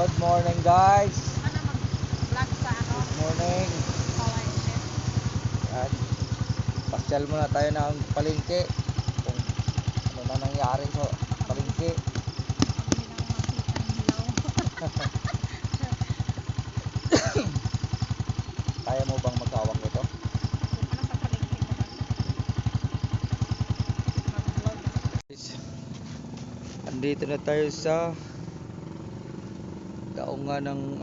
Good morning guys. Ano mag-vlog sa ano? Good morning. Power set. At pasyal muna tayo ng palengke. Kung ano na nangyari sa palengke. Pabili ng makita ng hilaw. Kaya mo bang maghawak nito? Doon pa lang sa palengke ko lang. Mag-vlog. Andito na tayo sa daungan ng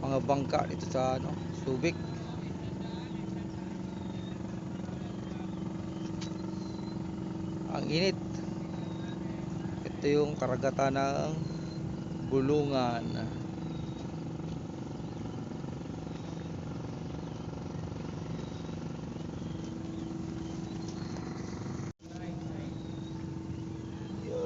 mga bangka dito sa Subic. Ang init. Ito yung karagatan ng Bulungan. Yo.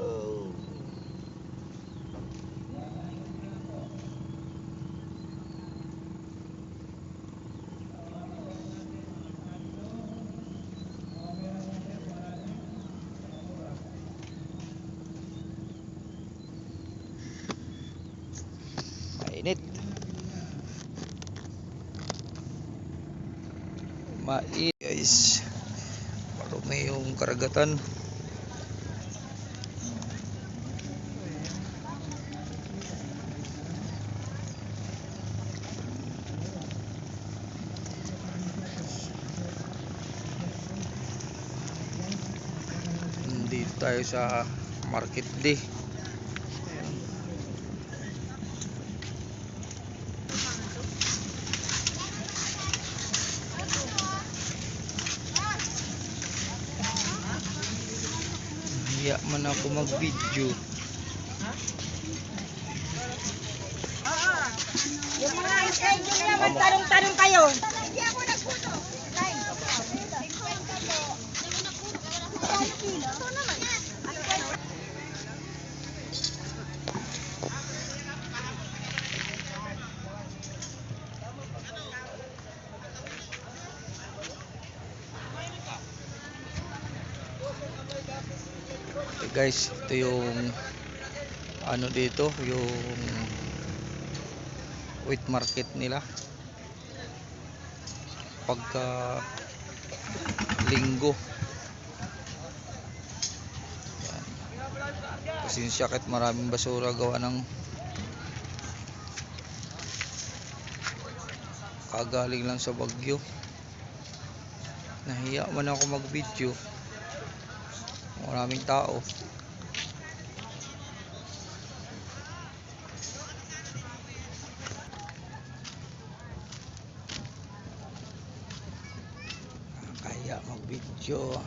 Mainit. Mainit guys. Marumi yung karagatan. Dito tayo sa Market Day. Hiya man ako mag-video. Yung mga schedule niya, magtanong-tanong kayo. Hindi ako nagpuno. Okay guys, ito yung dito, yung wheat market nila pagka linggo. Yan. Pasensya kahit maraming basura gawa ng kagaling lang sa bagyo. Nahiya man ako mag video, maraming tao. Kaya mag video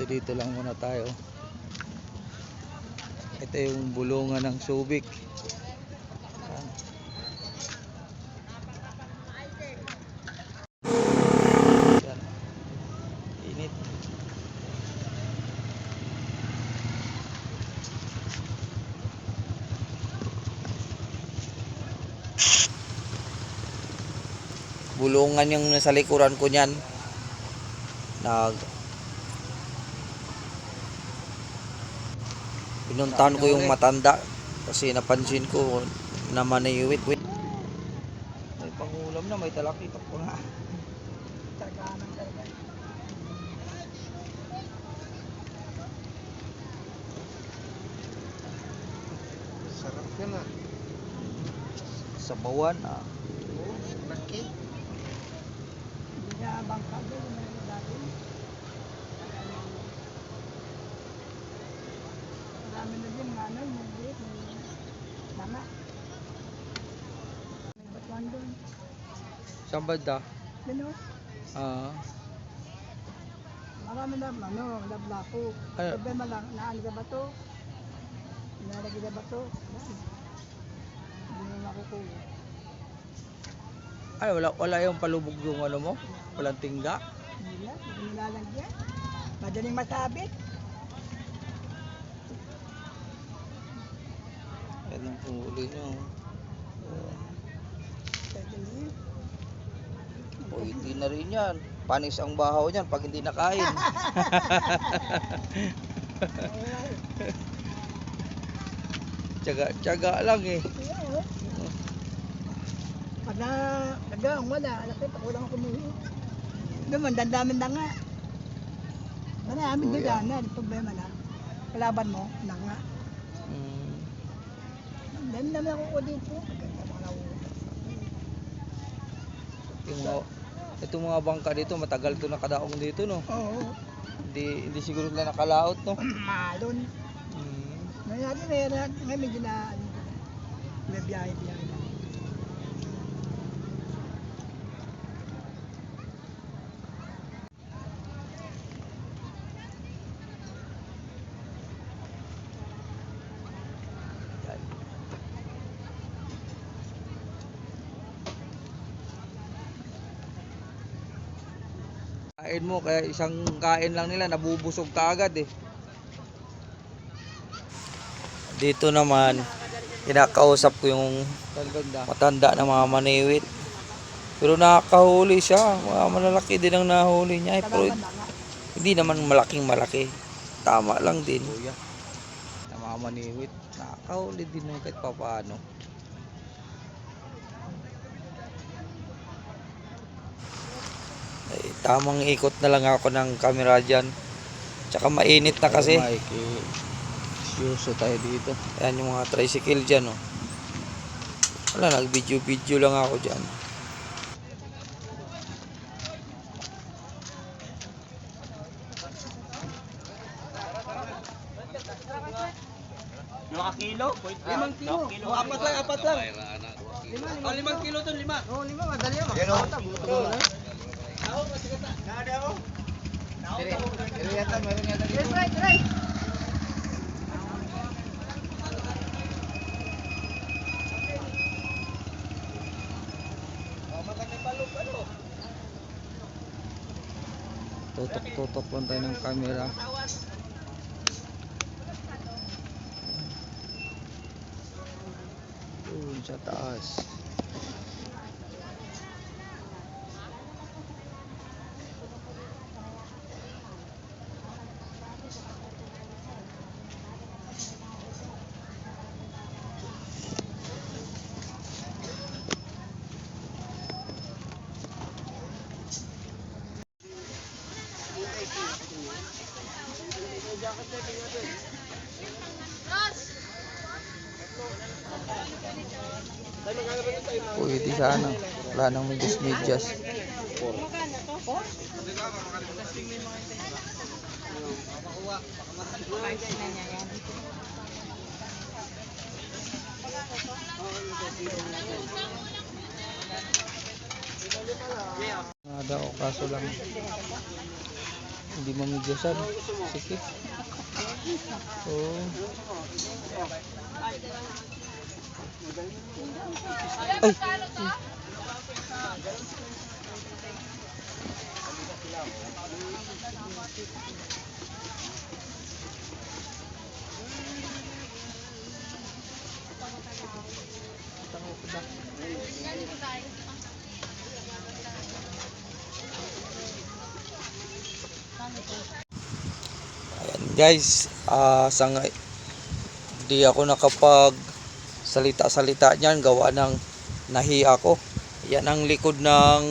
dito lang muna tayo. Ito yung Bulungan ng Subic. Yan. Init. Bulungan yung nasa likuran ko niyan. Pinuntahan ko yung matanda kasi napansin ko na maniyuwit. May pangulam na, may talakitok pa nga. Sarap yan ah. Sabawan ah. Laki. Hindi na bangka doon. Marami na din mga ano, yung liit, may mama. May batuan doon. Saan ba da? Yun o. Marami na, nablako. Ay. Problema lang, naano sa bato. Nalagay sa bato. Hindi mo makukuha. Ay, wala yung palubog yung mo? Walang tingga? Hindi na, hindi nilalagyan. Madaling masabit. Yan ang huli nyo. Pwede na yun. Pwede na rin yan. Panis ang bahaw niyan pag hindi nakain. Tiyaga lang eh. Oo. Pag nagaang wala, alas ay pakulang ako kumuhi. Naman, dandamin na nga. Marami Kuya. doon na, problema na. Kalaban mo, na nga. Mm. Dami namin ako ko dito. Yung mga, itong mga bangka dito, matagal to nakadaong dito, no? Oo. Hindi siguro nila nakalaot, no? Malon. Mm. Ngayon medyo na, may biyahe-biyahe na. Yan. Kain mo, kaya isang kain lang nila, nabubusog ka agad eh. Dito naman, kinakausap ko yung matanda na mga maniwit. Pero nakakahuli siya, mga malalaki din ang nahuli niya. Pero Kalaban na nga. hindi naman malaking malaki. Tama lang din. Na mga maniwit, nakakahuli din naman kahit papaano. Ay, tamang ikot na lang ako ng camera dyan. Tsaka mainit na kasi. Seryoso tayo dito. Ayan yung mga tricycle dyan, oh. Wala, nag-video lang ako dyan. Kilo? 5 kilo. Apat lang. 5 kilo to, 5. Oo, 5, madali naman. Yan, oh. Try. Tutok-tutok lang tayo ng camera. Doon sa taas. Pwede sana. Wala nang medyas. Nada o kaso lang hindi mamedyasan. Sige. Oh. Ay. Ayan guys, di ako nakapag salita niyan, gawa ng nahiya ako. Yan ang likod ng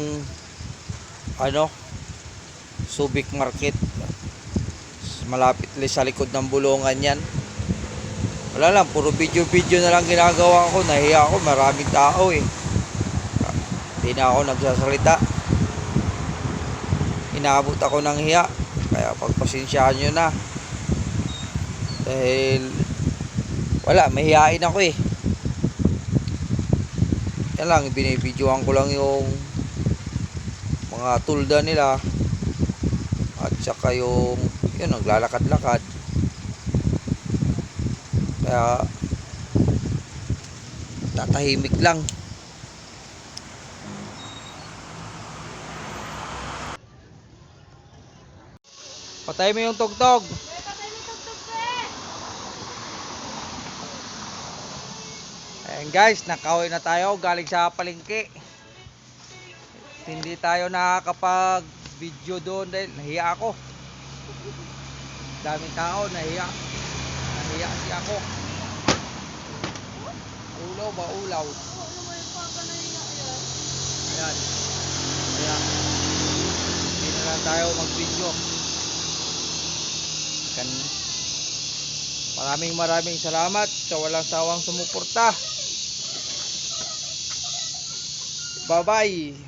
Subic Market. Malapit sa likod ng bulungan yan. Wala lang, puro video na lang ginagawa ko. Nahiya ako, maraming tao eh. Hindi na ako nagsasalita. Inaabot ako ng hiya. Kaya pagpasensyahan nyo na. Dahil wala, mahihain ako eh. Yan lang, binibidyoan ko lang yung mga tulda nila. At saka yung naglalakad-lakad. Kaya tatahimik lang. Patay mo yung tugtog. Ayan guys, nakauwi na tayo galing sa palengke. Hindi tayo nakakapag video doon dahil nahiya ako. Daming tao, nahiya si ako. maulaw. Ayan. Kaya, hindi na lang tayo mag-video. Maraming salamat sa walang sawang sumuporta. Bye-bye.